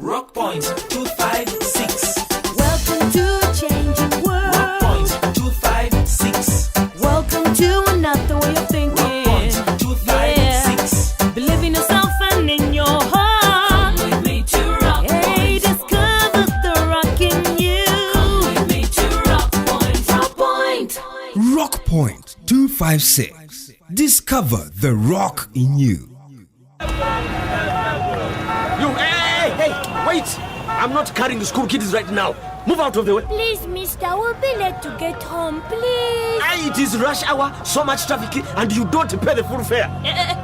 Rock Point 256. Welcome to a changing world. Rock Point 256. Welcome to another way of thinking. Rock Point 256. Yeah. Believe in yourself and in your heart. Come with me to Rock Hey, Point. discover the rock in you. Come with me to Rock Point. Rock Point. Rock Point 256. Discover the rock in you. You, hey, wait! I'm not carrying the school kids right now. Move out of the way. Please, mister, we'll be late to get home, please. It is rush hour, so much traffic, and you don't pay the full fare.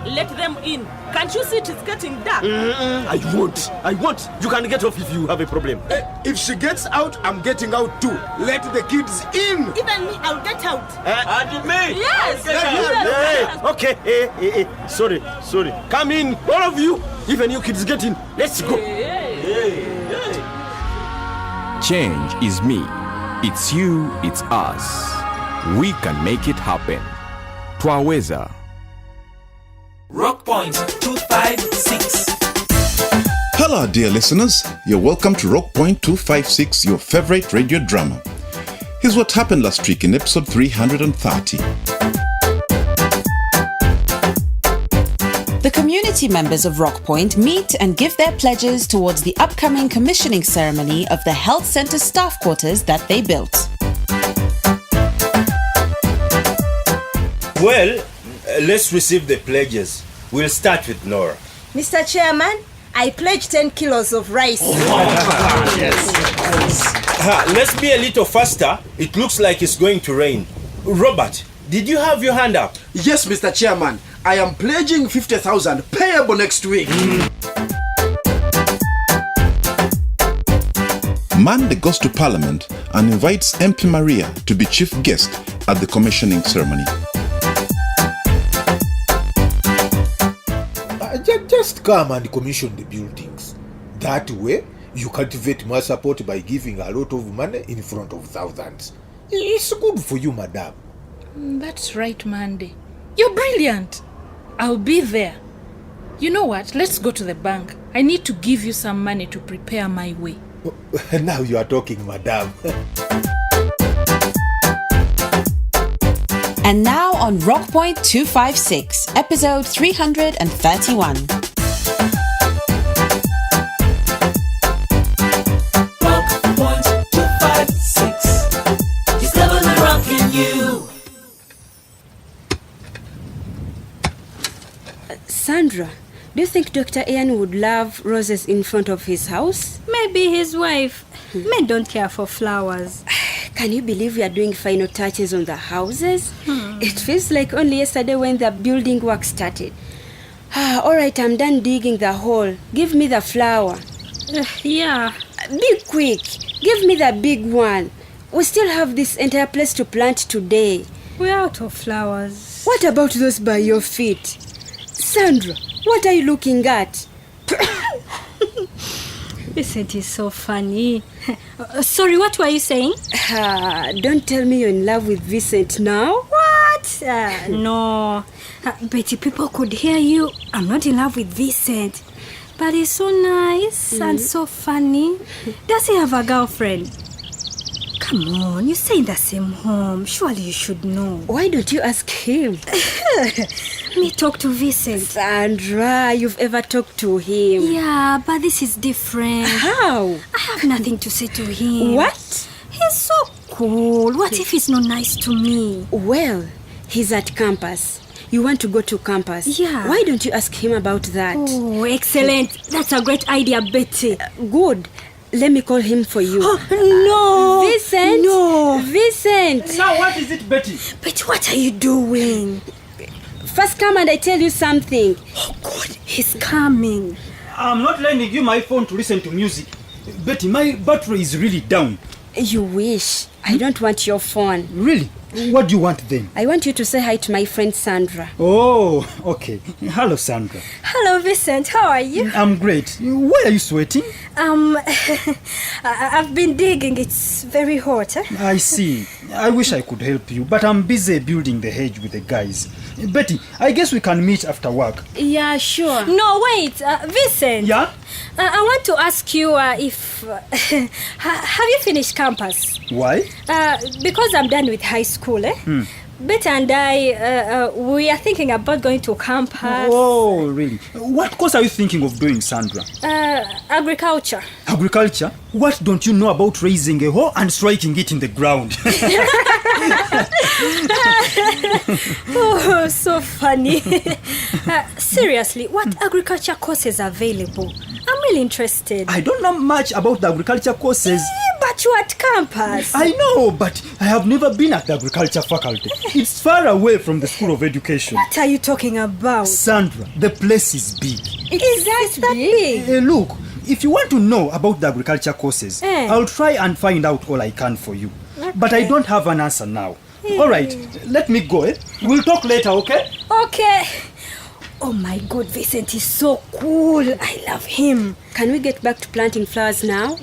Let them in. Can't you see it is getting dark? I won't. You can get off if you have a problem. If she gets out, I'm getting out too. Let the kids in. Even me, I'll get out. And me? Yes. Hey, okay. Hey. Sorry. Come in, all of you. Even you kids get in. Let's go. Change is me. It's you, it's us. We can make it happen. Twaweza. Rock Point 256. Hello, dear listeners. You're welcome to Rock Point 256, your favorite radio drama. Here's what happened last week in episode 330. The community members of Rock Point meet and give their pledges towards the upcoming commissioning ceremony of the health center staff quarters that they built. Well, let's receive the pledges. We'll start with Nora. Mr. Chairman, I pledge 10 kilos of rice. Let's be a little faster. It looks like it's going to rain. Robert, did you have your hand up? Yes, Mr. Chairman. I am pledging 50,000 payable next week. Mande goes to Parliament and invites MP Maria to be chief guest at the commissioning ceremony. Just come and commission the buildings. That way, you cultivate more support by giving a lot of money in front of thousands. It's good for you, madam. That's right, Mandy. You're brilliant. I'll be there. You know what? Let's go to the bank. I need to give you some money to prepare my way. Now you are talking, madam. And now on Rock Point 256, episode 331. Rock Point 256. Discover the rock in you. Sandra, do you think Dr. Ian would love roses in front of his house? Maybe his wife. Men don't care for flowers. Can you believe we are doing final touches on the houses? It feels like only yesterday when the building work started. All right, I'm done digging the hole. Give me the flower. Yeah. Be quick. Give me the big one. We still have this entire place to plant today. We're out of flowers. What about those by your feet? Sandra, what are you looking at? Vincent is so funny. Sorry, what were you saying? Don't tell me you're in love with Vincent now. What? No. Betty, people could hear you. I'm not in love with Vincent. But he's so nice and so funny. Does he have a girlfriend? Come on, you stay in the same home. Surely you should know. Why don't you ask him? Me talk to Vincent. Sandra, you've ever talked to him? Yeah, but this is different. How? I have nothing to say to him. What? He's so cool. What if he's not nice to me? Well, he's at campus. You want to go to campus? Yeah. Why don't you ask him about that? Oh, excellent. That's a great idea, Betty. Good. Let me call him for you. No. Vincent? No. Vincent. Now what is it, Betty? Betty, what are you doing? First come and I tell you something. Oh, God. He's coming. I'm not lending you my phone to listen to music. Betty, my battery is really down. You wish. I don't want your phone. Really? What do you want then? I want you to say hi to my friend Sandra. Oh, okay. Hello, Sandra. Hello, Vincent. How are you? I'm great. Why are you sweating? I've been digging. It's very hot. I see. I wish I could help you, but I'm busy building the hedge with the guys. Betty, I guess we can meet after work. Yeah, sure. No, wait. Vincent. Yeah? I want to ask you if... have you finished campus? Why? Because I'm done with high school, Betty and I, we are thinking about going to campus. Oh, really? What course are you thinking of doing, Sandra? Agriculture. Agriculture? What don't you know about raising a hoe and striking it in the ground? Oh, so funny. Seriously, what agriculture courses are available? I'm really interested. I don't know much about the agriculture courses. But you're at campus. I know, but I have never been at the agriculture faculty. It's far away from the School of Education. What are you talking about? Sandra, the place is big. Is that big? Look, if you want to know about the agriculture courses, I'll try and find out all I can for you. Okay. But I don't have an answer now. All right, let me go. We'll talk later, okay? Okay. Oh my God, Vincent is so cool. I love him. Can we get back to planting flowers now?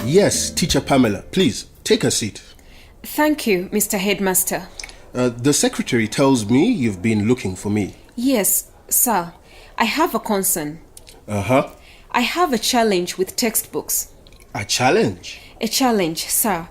Yes, Teacher Pamela, please, take a seat. Thank you, Mr. Headmaster. The secretary tells me you've been looking for me. Yes, sir. I have a concern. Uh-huh. I have a challenge with textbooks. A challenge? A challenge, sir.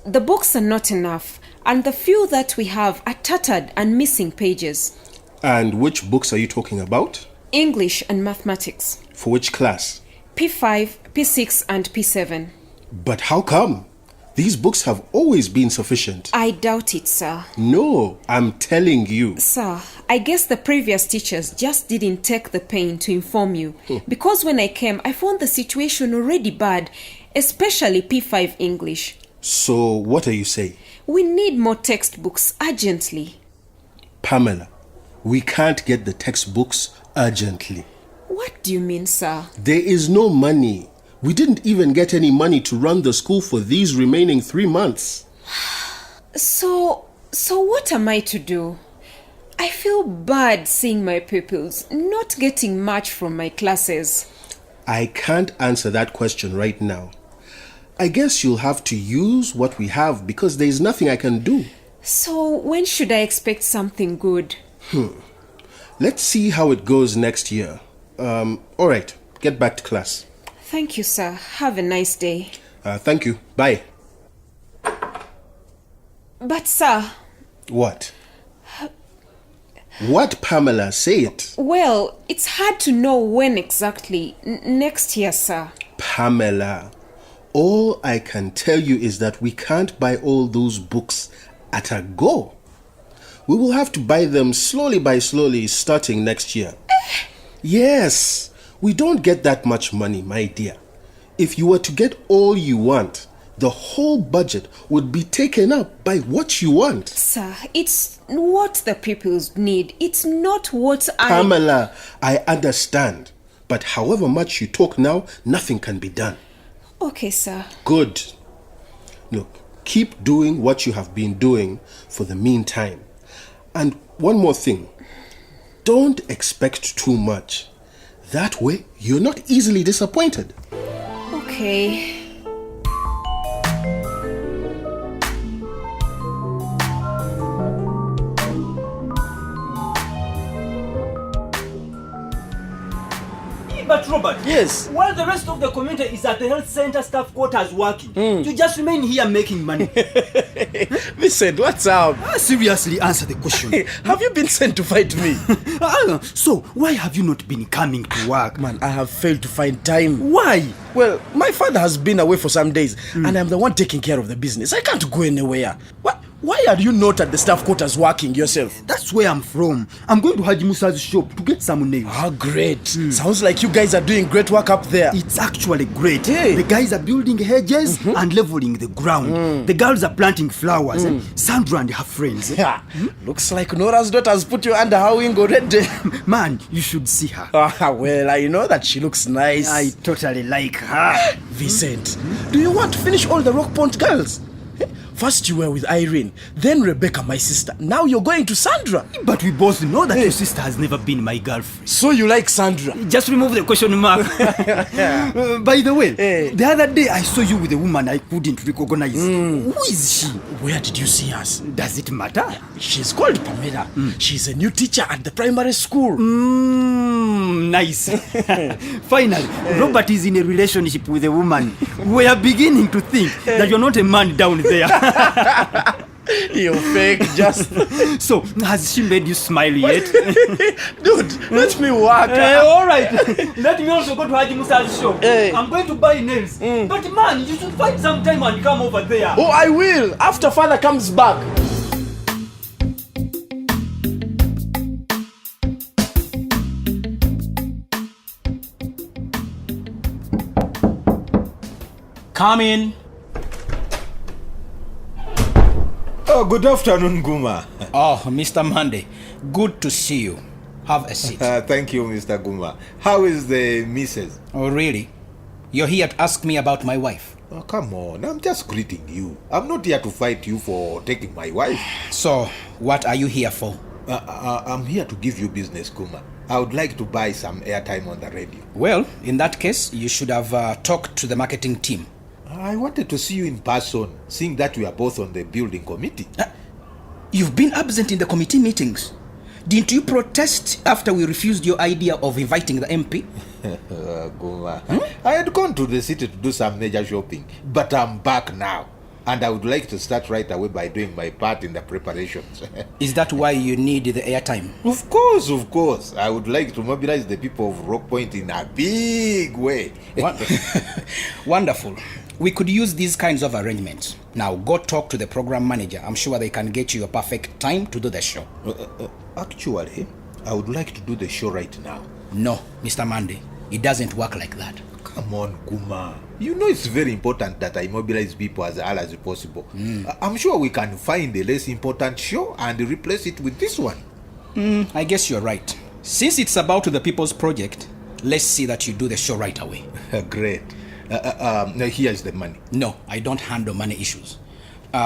The books are not enough, and the few that we have are tattered and missing pages. And which books are you talking about? English and mathematics. For which class? P5, P6, and P7. But how come? These books have always been sufficient. I doubt it, sir. No, I'm telling you. Sir, I guess the previous teachers just didn't take the pain to inform you. Because when I came, I found the situation already bad, especially P5 English. So, what are you saying? We need more textbooks urgently. Pamela, we can't get the textbooks urgently. What do you mean, sir? There is no money. We didn't even get any money to run the school for these remaining 3 months. So what am I to do? I feel bad seeing my pupils not getting much from my classes. I can't answer that question right now. I guess you'll have to use what we have because there is nothing I can do. So when should I expect something good? Let's see how it goes next year. All right, get back to class. Thank you, sir. Have a nice day. Thank you. Bye. But, sir... What? What, Pamela? Say it. Well, it's hard to know when exactly. Next year, sir. Pamela, all I can tell you is that we can't buy all those books at a go. We will have to buy them slowly by slowly starting next year. Yes. We don't get that much money, my dear. If you were to get all you want, the whole budget would be taken up by what you want. Sir, it's what the pupils need. It's not what Pamela, I understand. But however much you talk now, nothing can be done. Okay, sir. Good. Look, keep doing what you have been doing for the meantime. And one more thing. Don't expect too much. That way, you're not easily disappointed. Okay. But Robert, yes. While the rest of the community is at the health center staff quarters working, you just remain here making money. Listen, what's up? Seriously, answer the question. Have you been sent to fight me? So, why have you not been coming to work? Man, I have failed to find time. Why? Well, my father has been away for some days, and I'm the one taking care of the business. I can't go anywhere. Why are you not at the staff quarters working yourself? That's where I'm from. I'm going to Haji Musa's shop to get some nails. Ah, great. Sounds like you guys are doing great work up there. It's actually great. Hey. The guys are building hedges and leveling the ground. The girls are planting flowers. Sandra and her friends. Yeah. Looks like Nora's daughter has put you under her wing already. Man, you should see her. Well, I know that she looks nice. I totally like her. Vincent, do you want to finish all the Rock Point girls? First you were with Irene, then Rebecca, my sister. Now you're going to Sandra. But we both know that your sister has never been my girlfriend. So you like Sandra? Just remove the question mark. By the way, the other day I saw you with a woman I couldn't recognize. Who is she? Where did you see us? Does it matter? She's called Pamela. She's a new teacher at the primary school. Nice. Finally, Robert is in a relationship with a woman. We are beginning to think that you're not a man down there. You fake just. So, has she made you smile yet? Dude, let me work. Alright. Let me also go to Haji Musa's shop. I'm going to buy nails. But man, you should find some time and come over there. Oh, I will. After father comes back. Come in. Oh, good afternoon, Guma. Oh, Mr. Monday, good to see you. Have a seat. Thank you, Mr. Guma. How is the missus? Oh, really? You're here to ask me about my wife? Oh, come on. I'm just greeting you. I'm not here to fight you for taking my wife. So, what are you here for? I'm here to give you business, Guma. I would like to buy some airtime on the radio. Well, in that case, you should have talked to the marketing team. I wanted to see you in person, seeing that we are both on the building committee. You've been absent in the committee meetings. Didn't you protest after we refused your idea of inviting the MP? Guma, I had gone to the city to do some major shopping, but I'm back now. And I would like to start right away by doing my part in the preparations. Is that why you need the airtime? Of course. I would like to mobilize the people of Rock Point in a big way. Wonderful. We could use these kinds of arrangements. Now go talk to the program manager. I'm sure they can get you a perfect time to do the show. Actually, I would like to do the show right now. No, Mr. Monday. It doesn't work like that. Come on, Guma. You know it's very important that I mobilize people as early as possible. I'm sure we can find a less important show and replace it with this one. I guess you're right. Since it's about the people's project, let's see that you do the show right away. Great. Here's the money. No, I don't handle money issues.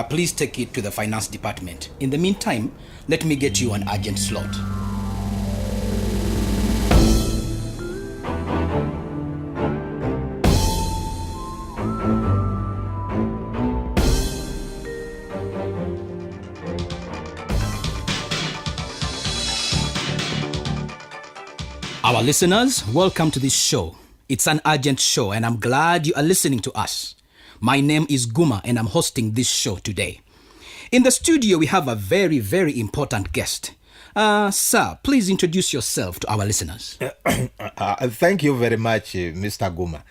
Please take it to the finance department. In the meantime, let me get you an urgent slot. Our listeners, welcome to this show. It's an urgent show and I'm glad you are listening to us. My name is Guma and I'm hosting this show today. In the studio, we have a very, very important guest. Sir, please introduce yourself to our listeners. Thank you very much, Mr. Guma.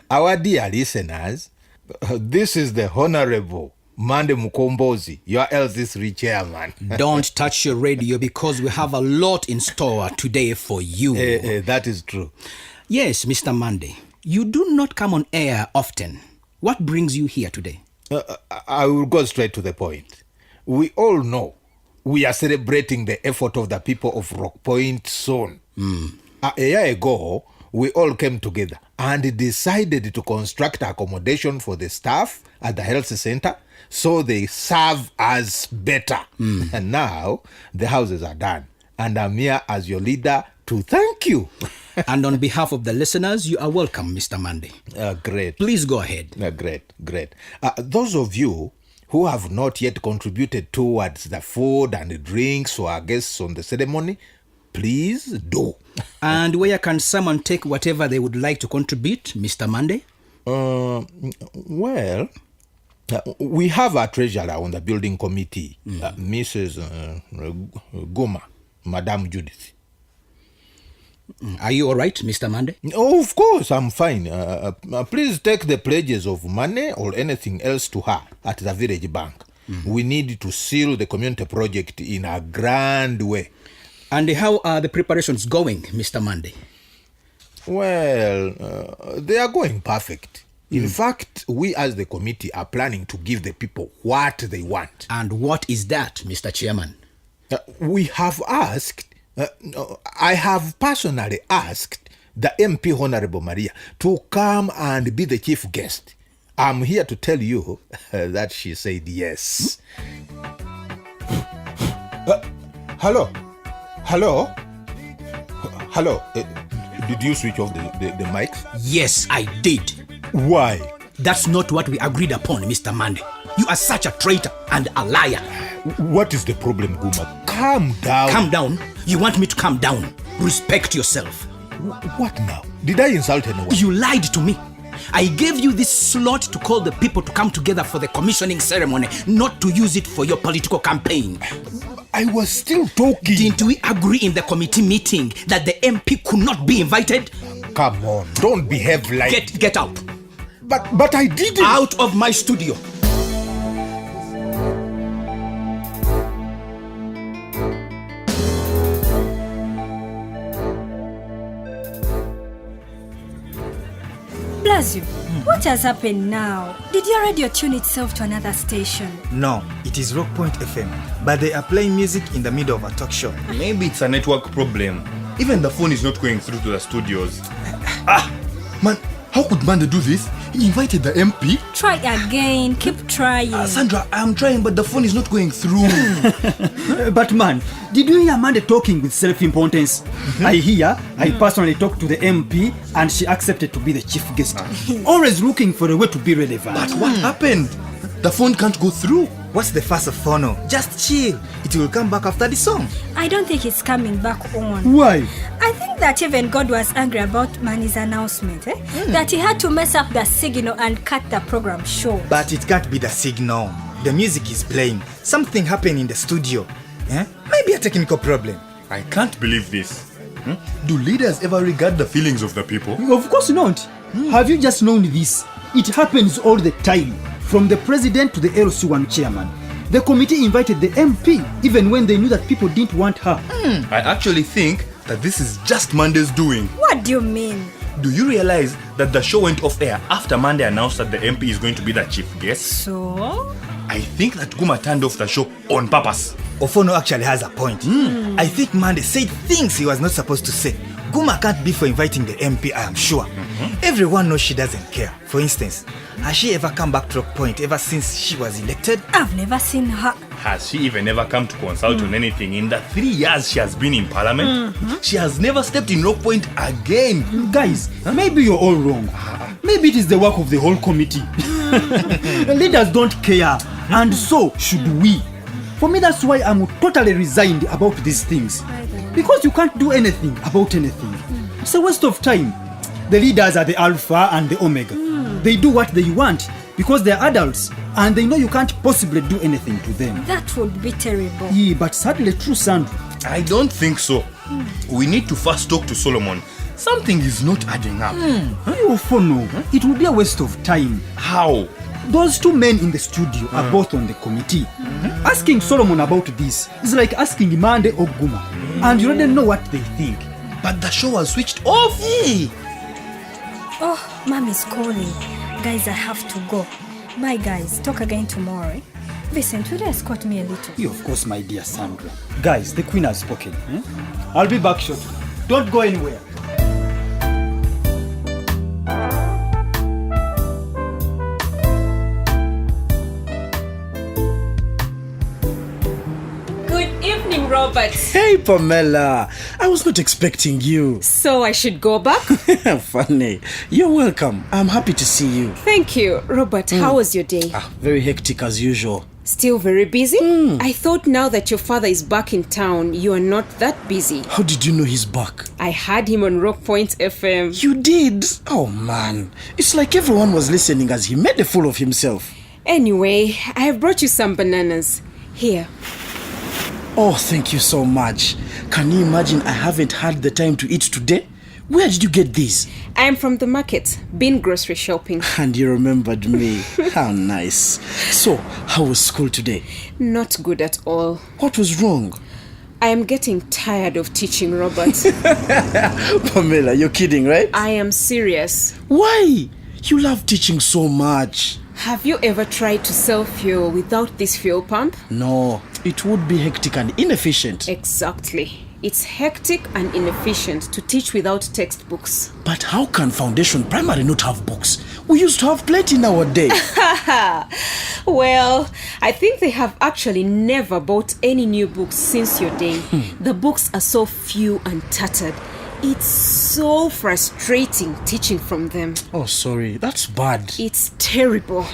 Our dear listeners, this is the Honorable Mande Mukombozi, your LC3 chairman. Don't touch your radio because we have a lot in store today for you. That is true. Yes, Mr. Mande, you do not come on air often. What brings you here today? I will go straight to the point. We all know we are celebrating the effort of the people of Rock Point soon. A year ago, we all came together and decided to construct accommodation for the staff at the health center so they serve us better. And now the houses are done and I'm here as your leader to thank you. And on behalf of the listeners, you are welcome, Mr. Monday. Great. Please go ahead. Great. Those of you who have not yet contributed towards the food and drinks for our guests on the ceremony, please do. And where can someone take whatever they would like to contribute, Mr. Monday? Well, we have our treasurer on the building committee, Mrs. Goma, Madame Judith. Are you all right, Mr. Monday? Oh, of course, I'm fine. Please take the pledges of money or anything else to her at the village bank. we need to seal the community project in a grand way. And how are the preparations going, Mr. Monday? Well, they are going perfect. In fact, we as the committee are planning to give the people what they want. And what is that, Mr. Chairman? We have asked, I have personally asked the MP Honorable Maria to come and be the chief guest. I'm here to tell you that she said yes. Hello? Hello? Hello? Did you switch off the mics? Yes, I did. Why? That's not what we agreed upon, Mr. Monday. You are such a traitor and a liar. What is the problem, Guma? Calm down. Calm down? You want me to calm down? Respect yourself. What now? Did I insult anyone? You lied to me. I gave you this slot to call the people to come together for the commissioning ceremony, not to use it for your political campaign. I was still talking. Didn't we agree in the committee meeting that the MP could not be invited? Come on, don't behave like... Get out. But I didn't. Out of my studio. Blasio, what has happened now? Did your radio tune itself to another station? No, it is Rock Point FM, but they are playing music in the middle of a talk show. Maybe it's a network problem. Even the phone is not going through to the studios. Man, how could Mande do this? He invited the MP? Try again, keep trying. Sandra, I'm trying, but the phone is not going through. But man, did you hear Mande talking with self-importance? I personally talked to the MP and she accepted to be the chief guest. Always looking for a way to be relevant. But what happened? The phone can't go through. What's the fuss of Fono? Just chill. It will come back after the song. I don't think it's coming back on. Why? I think that even God was angry about Manny's announcement, that he had to mess up the signal and cut the program short. But it can't be the signal. The music is playing. Something happened in the studio. Maybe a technical problem. I can't believe this. Do leaders ever regard the feelings of the people? Of course not. Have you just known this? It happens all the time. From the president to the LC1 chairman. The committee invited the MP even when they knew that people didn't want her. I actually think that this is just Mande's doing. What do you mean? Do you realize that the show went off air after Mande announced that the MP is going to be the chief guest? So? I think that Guma turned off the show on purpose. Ofono actually has a point. I think Mande said things he was not supposed to say. Guma can't be for inviting the MP, I am sure. Everyone knows she doesn't care. For instance, has she ever come back to Rock Point ever since she was elected? I've never seen her. Has she even ever come to consult on anything in the 3 years she has been in parliament? She has never stepped in Rock Point again. Guys, maybe you're all wrong. Maybe it is the work of the whole committee. Leaders don't care, and so should we. For me, that's why I'm totally resigned about these things. Because you can't do anything about anything. It's a waste of time. The leaders are the alpha and the omega. They do what they want because they're adults and they know you can't possibly do anything to them. That would be terrible. Yeah, but sadly true, Sandra. I don't think so. We need to first talk to Solomon. Something is not adding up. It would be a waste of time. How? Those two men in the studio are both on the committee. Asking Solomon about this is like asking Mande or Guma. And you already know what they think. But the show was switched off. Oh, Mom is calling. Guys, I have to go. Bye, guys. Talk again tomorrow. Vincent, will you escort me a little? Yeah, of course, my dear Sandra. Guys, the Queen has spoken. I'll be back shortly. Don't go anywhere. Robert. Hey, Pamela. I was not expecting you. So I should go back? Funny. You're welcome. I'm happy to see you. Thank you. Robert, how was your day? Very hectic as usual. Still very busy? I thought now that your father is back in town, you are not that busy. How did you know he's back? I heard him on Rock Point FM. You did? Oh, man. It's like everyone was listening as he made a fool of himself. Anyway, I have brought you some bananas. Here. Oh, thank you so much. Can you imagine I haven't had the time to eat today? Where did you get these? I am from the market, been grocery shopping. And you remembered me. How nice. So, how was school today? Not good at all. What was wrong? I am getting tired of teaching, Robert. Pamela, you're kidding, right? I am serious. Why? You love teaching so much. Have you ever tried to sell fuel without this fuel pump? No, it would be hectic and inefficient. Exactly. It's hectic and inefficient to teach without textbooks. But how can Foundation Primary not have books? We used to have plenty in our day. Well, I think they have actually never bought any new books since your day. The books are so few and tattered. It's so frustrating teaching from them. Oh, sorry. That's bad. It's terrible.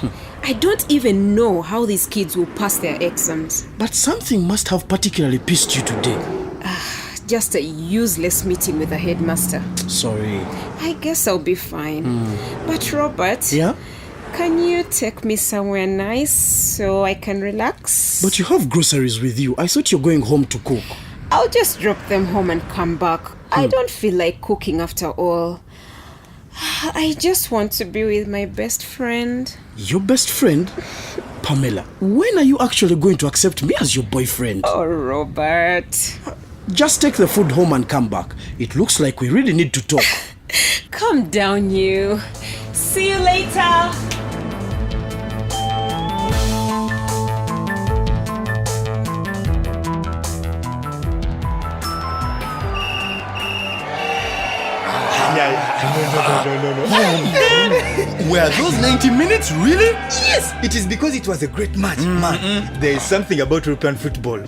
I don't even know how these kids will pass their exams. But something must have particularly pissed you today. Just a useless meeting with the headmaster. Sorry. I guess I'll be fine. But Robert, Yeah? can you take me somewhere nice so I can relax? But you have groceries with you. I thought you're going home to cook. I'll just drop them home and come back. I don't feel like cooking after all. I just want to be with my best friend. Your best friend? Pamela, when are you actually going to accept me as your boyfriend? Oh, Robert. Just take the food home and come back. It looks like we really need to talk. Calm down, you. See you later. Were those 90 minutes really? Yes, it is because it was a great match. Man, there is something about European football.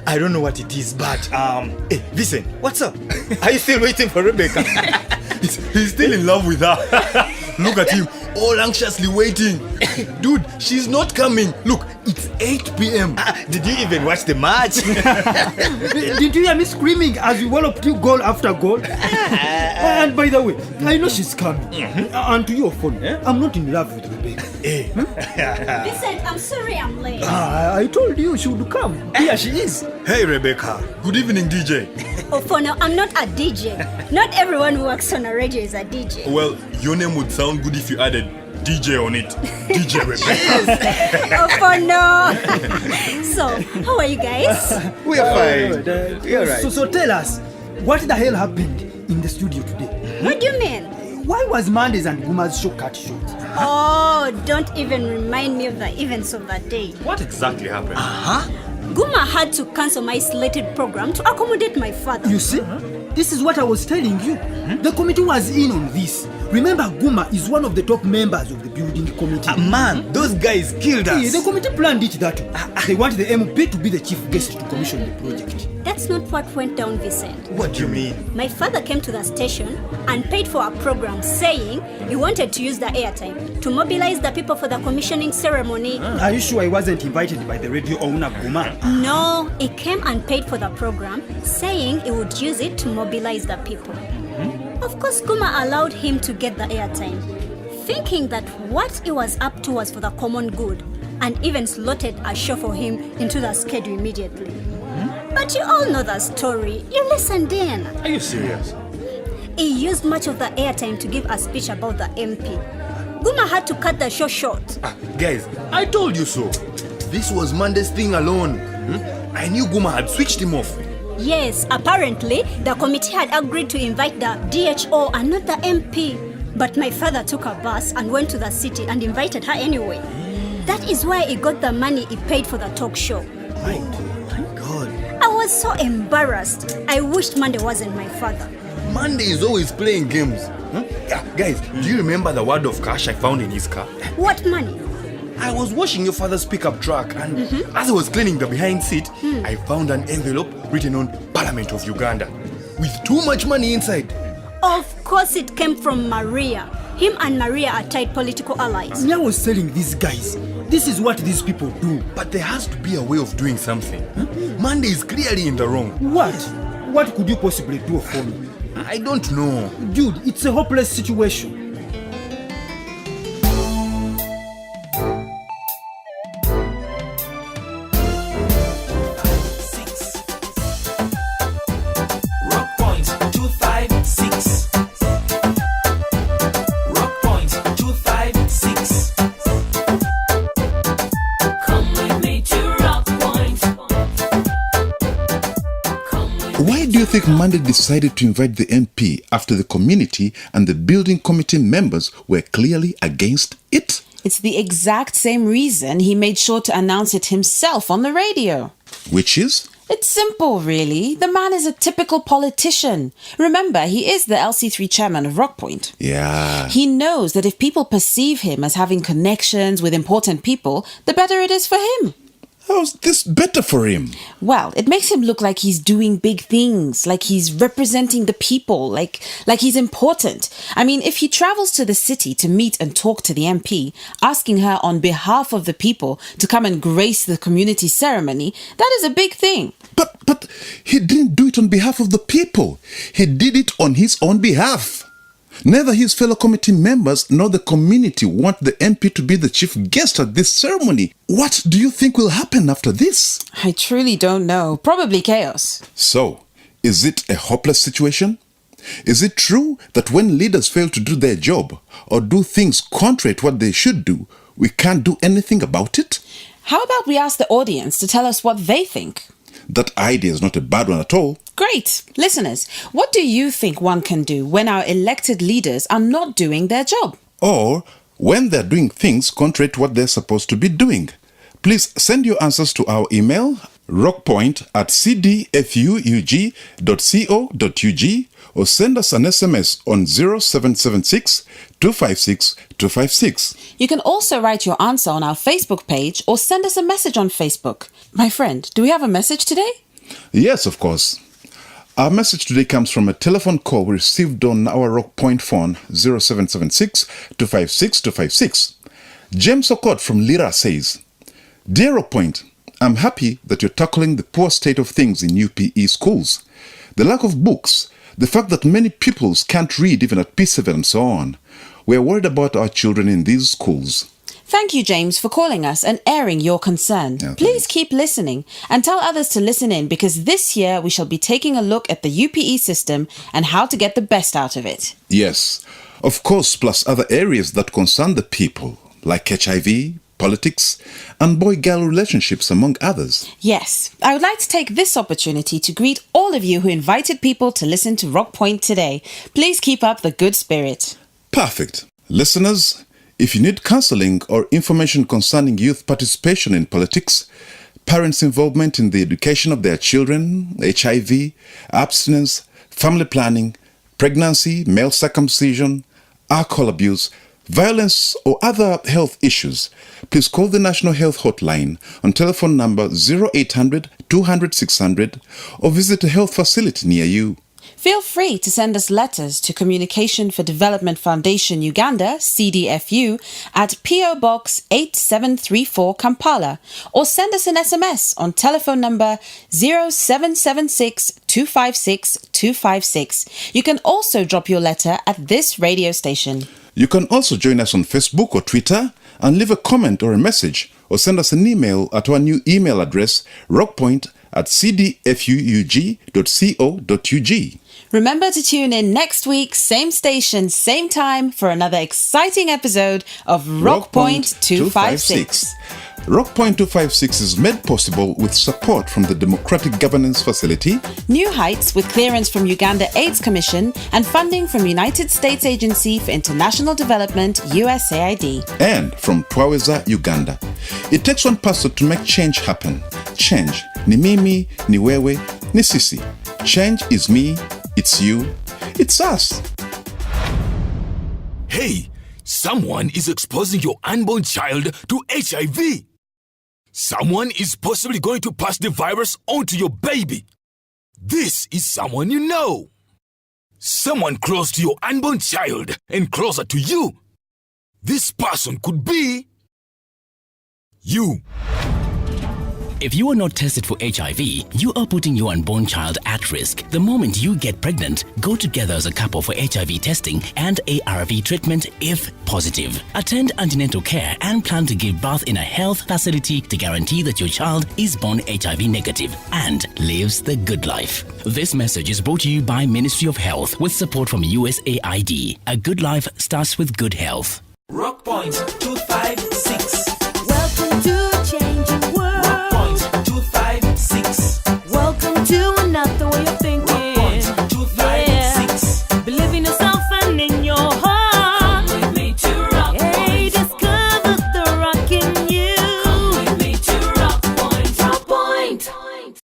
I don't know what it is, but hey, listen, what's up? Are you still waiting for Rebecca? He's still in love with her. Look at him, all anxiously waiting. Dude, she's not coming. Look, it's 8 p.m. Did you even watch the match? Did you hear me screaming as we walloped you goal after goal? And by the way, I know she's coming. And to your phone, I'm not in love with Rebecca. Vincent, I'm sorry I'm late. I told you she would come. Here she is. Hey, Rebecca. Good evening, DJ. Oh, for now, I'm not a DJ. Not everyone who works on a radio is a DJ. Well, your name would sound good if you added DJ on it. DJ Rebecca. Oh, for no. So, how are you guys? We are fine. We are right. So tell us, what the hell happened in the studio today? What do you mean? Why was Mondays and Guma's show cut short? Oh, don't even remind me of the events of that day. What exactly happened? Guma had to cancel my slated program to accommodate my father. You see, this is what I was telling you. The committee was in on this. Remember, Guma is one of the top members of the building committee. Man, those guys killed us. The committee planned it that way. They want the MP to be the chief guest to commission the project. That's not what went down, Vincent. What do you mean? My father came to the station and paid for a program saying he wanted to use the airtime to mobilize the people for the commissioning ceremony. Are you sure I wasn't invited by the radio owner, Guma? No, he came and paid for the program saying he would use it to mobilize the people. Of course, Guma allowed him to get the airtime, thinking that what he was up to was for the common good, and even slotted a show for him into the schedule immediately. But you all know the story. You listened in. Are you serious? He used much of the airtime to give a speech about the MP. Guma had to cut the show short. Guys, I told you so. This was Monday's thing alone. I knew Guma had switched him off. Yes, apparently the committee had agreed to invite the DHO and not the MP. But my father took a bus and went to the city and invited her anyway. That is why he got the money he paid for the talk show. My God. I was so embarrassed. I wished Monday wasn't my father. Monday is always playing games. Guys, do you remember the wad of cash I found in his car? What money? I was washing your father's pickup truck and as I was cleaning the behind seat, I found an envelope written on Parliament of Uganda with too much money inside. Of course it came from Maria. Him and Maria are tight political allies. I was telling these guys, this is what these people do. But there has to be a way of doing something. Monday is clearly in the wrong. What? What could you possibly do for me? I don't know. Dude, it's a hopeless situation. Rock Point 256. do you think Monday decided to invite the MP after the community and the building committee members were clearly against it? It's the exact same reason he made sure to announce it himself on the radio. Which is? It's simple, really. The man is a typical politician. Remember, he is the LC3 chairman of Rockpoint. Yeah. He knows that if people perceive him as having connections with important people, the better it is for him. How's this better for him? Well, it makes him look like he's doing big things, like he's representing the people, like he's important. I mean, if he travels to the city to meet and talk to the MP, asking her on behalf of the people to come and grace the community ceremony, that is a big thing. But he didn't do it on behalf of the people. He did it on his own behalf. Neither his fellow committee members nor the community want the MP to be the chief guest at this ceremony. What do you think will happen after this? I truly don't know. Probably chaos. So, is it a hopeless situation? Is it true that when leaders fail to do their job or do things contrary to what they should do, we can't do anything about it? How about we ask the audience to tell us what they think? That idea is not a bad one at all. Great. Listeners, what do you think one can do when our elected leaders are not doing their job? Or when they're doing things contrary to what they're supposed to be doing? Please send your answers to our email, rockpoint@cdfuu.co.ug, or send us an SMS on 0776 256 256. You can also write your answer on our Facebook page or send us a message on Facebook. My friend, do we have a message today? Yes, of course. Our message today comes from a telephone call we received on our Rockpoint phone 0776 256 256. James Okot from Lira says, Dear Rockpoint, I'm happy that you're tackling the poor state of things in UPE schools. The lack of books, the fact that many pupils can't read even at P7 and so on. We're worried about our children in these schools. Thank you, James, for calling us and airing your concern. Please keep listening and tell others to listen in, because this year we shall be taking a look at the UPE system and how to get the best out of it. Yes, of course, plus other areas that concern the people, like HIV, politics, and boy-girl relationships, among others. Yes, I would like to take this opportunity to greet all of you who invited people to listen to Rockpoint today. Please keep up the good spirit. Perfect. Listeners, if you need counseling or information concerning youth participation in politics, parents' involvement in the education of their children, HIV, abstinence, family planning, pregnancy, male circumcision, alcohol abuse, violence or other health issues, please call the National Health Hotline on telephone number 0800 200 600 or visit a health facility near you. Feel free to send us letters to Communication for Development Foundation Uganda, CDFU, at PO Box 8734 Kampala, or send us an SMS on telephone number 0776 256 256. You can also drop your letter at this radio station. You can also join us on Facebook or Twitter and leave a comment or a message, or send us an email at our new email address, rockpoint@cdfuu.co.ug. Remember to tune in next week, same station, same time, for another exciting episode of Rockpoint 256. Rockpoint 256 is made possible with support from the Democratic Governance Facility, New Heights, with clearance from Uganda AIDS Commission, and funding from United States Agency for International Development, USAID. and from Twaweza, Uganda. It takes one person to make change happen. Change. Ni mimi, ni wewe, ni sisi. Change is me, it's you, it's us. Hey, someone is exposing your unborn child to HIV. Someone is possibly going to pass the virus on to your baby. This is someone you know. Someone close to your unborn child and closer to you. This person could be you. If you are not tested for HIV, you are putting your unborn child at risk. The moment you get pregnant, go together as a couple for HIV testing and ARV treatment if positive. Attend antenatal care and plan to give birth in a health facility to guarantee that your child is born HIV negative and lives the good life. This message is brought to you by Ministry of Health with support from USAID. A good life starts with good health. Rockpoint 256.